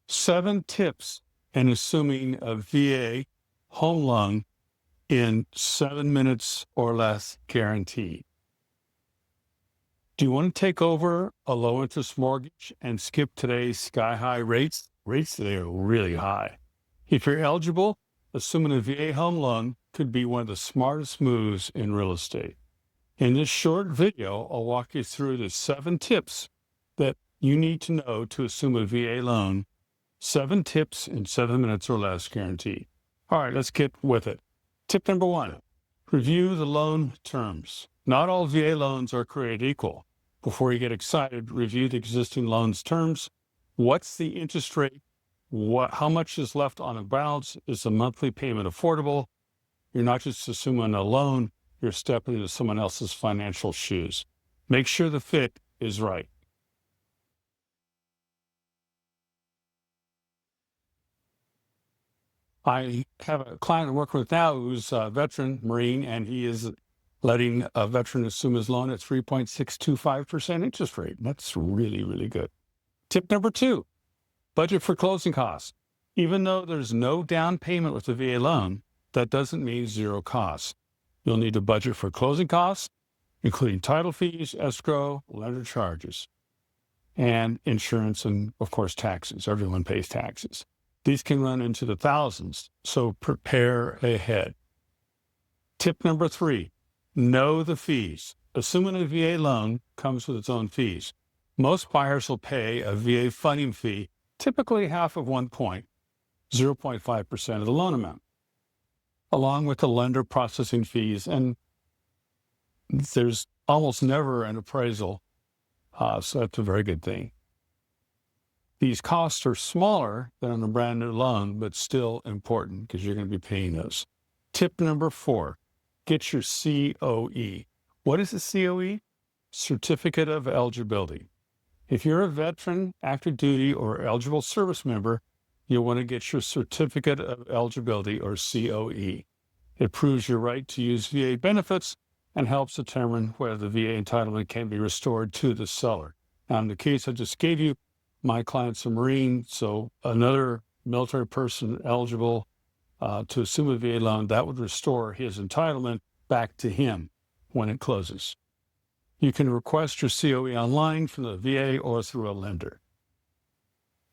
7 tips in assuming a VA home loan in 7 minutes or less guaranteed. Do you want to take over a low interest mortgage and skip today's sky high rates? Rates today are really high. If you're eligible, assuming a VA home loan could be one of the smartest moves in real estate. In this short video, I'll walk you through the 7 tips that you need to know to assume a VA loan. 7 tips in 7 minutes or less guaranteed. All right, let's get with it. Tip number 1, review the loan terms. Not all VA loans are created equal. Before you get excited, review the existing loan's terms. What's the interest rate? How much is left on a balance? Is the monthly payment affordable? You're not just assuming a loan, you're stepping into someone else's financial shoes. Make sure the fit is right. I have a client I'm working with now who's a veteran Marine, and he is letting a veteran assume his loan at 3.625% interest rate. That's really, really good. Tip number 2, budget for closing costs. Even though there's no down payment with the VA loan, that doesn't mean zero costs. You'll need to budget for closing costs, including title fees, escrow, lender charges, and insurance, and of course, taxes. Everyone pays taxes. These can run into the thousands, so prepare ahead. Tip number 3, know the fees. Assuming a VA loan comes with its own fees. Most buyers will pay a VA funding fee, typically half of 0.5% of the loan amount, along with the lender processing fees, and there's almost never an appraisal, so that's a very good thing. These costs are smaller than on a brand new loan, but still important because you're going to be paying those. Tip number 4, get your COE. What is a COE? Certificate of Eligibility. If you're a veteran, active duty, or eligible service member, you'll want to get your Certificate of Eligibility, or COE. It proves your right to use VA benefits and helps determine whether the VA entitlement can be restored to the seller. Now, in the case I just gave you, my client's a Marine, so another military person eligible to assume a VA loan, that would restore his entitlement back to him when it closes. You can request your COE online from the VA or through a lender.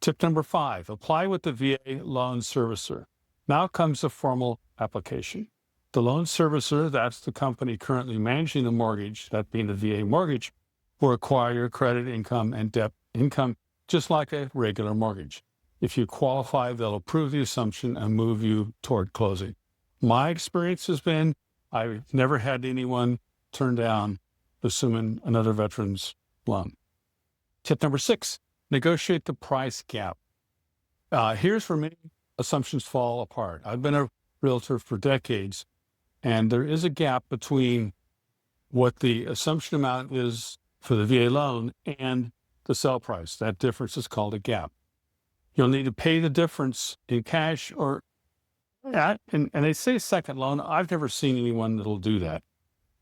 Tip number 5, apply with the VA loan servicer. Now comes the formal application. The loan servicer, that's the company currently managing the mortgage, that being the VA mortgage, will require your credit, income, and debt income just like a regular mortgage. If you qualify, they'll approve the assumption and move you toward closing. My experience has been I've never had anyone turn down assuming another veteran's loan. Tip number 6, negotiate the price gap. Here's where many assumptions fall apart. I've been a realtor for decades, and there is a gap between what the assumption amount is for the VA loan and the sell price. That difference is called a gap. You'll need to pay the difference in cash or, and they say second loan. I've never seen anyone that'll do that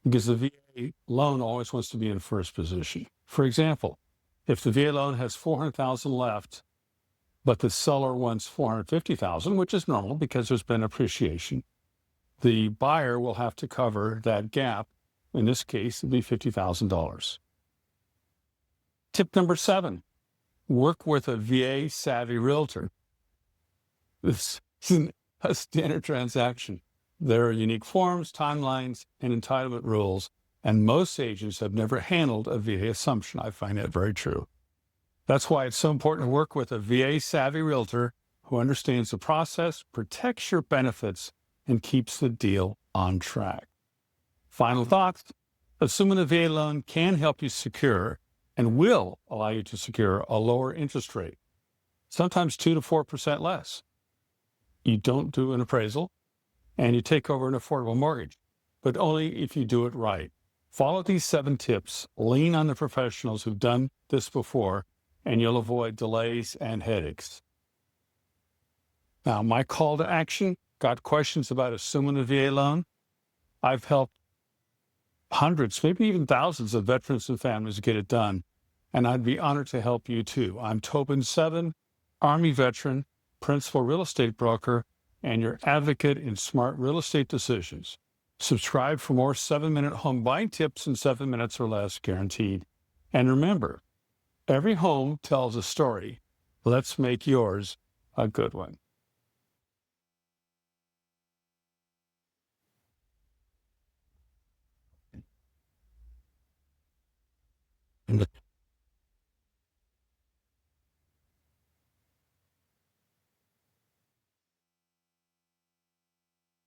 because the VA loan always wants to be in first position. For example, if the VA loan has $400,000 left, but the seller wants $450,000, which is normal because there's been appreciation, the buyer will have to cover that gap. In this case, it'd be $50,000. Tip number 7, work with a VA savvy realtor. This isn't a standard transaction. There are unique forms, timelines, and entitlement rules, and most agents have never handled a VA assumption. I find that very true. That's why it's so important to work with a VA savvy realtor who understands the process, protects your benefits, and keeps the deal on track. Final thoughts, assuming a VA loan can help you secure and will allow you to secure a lower interest rate, sometimes 2 to 4% less. You don't do an appraisal, and you take over an affordable mortgage, but only if you do it right. Follow these 7 tips, lean on the professionals who've done this before, and you'll avoid delays and headaches. Now, my call to action, got questions about assuming a VA loan? I've helped hundreds, maybe even thousands of veterans and families get it done, and I'd be honored to help you too. I'm Tobin Seven. Army veteran, principal real estate broker, and your advocate in smart real estate decisions. Subscribe for more 7-minute home buying tips in 7 minutes or less, guaranteed. And remember, every home tells a story. Let's make yours a good one.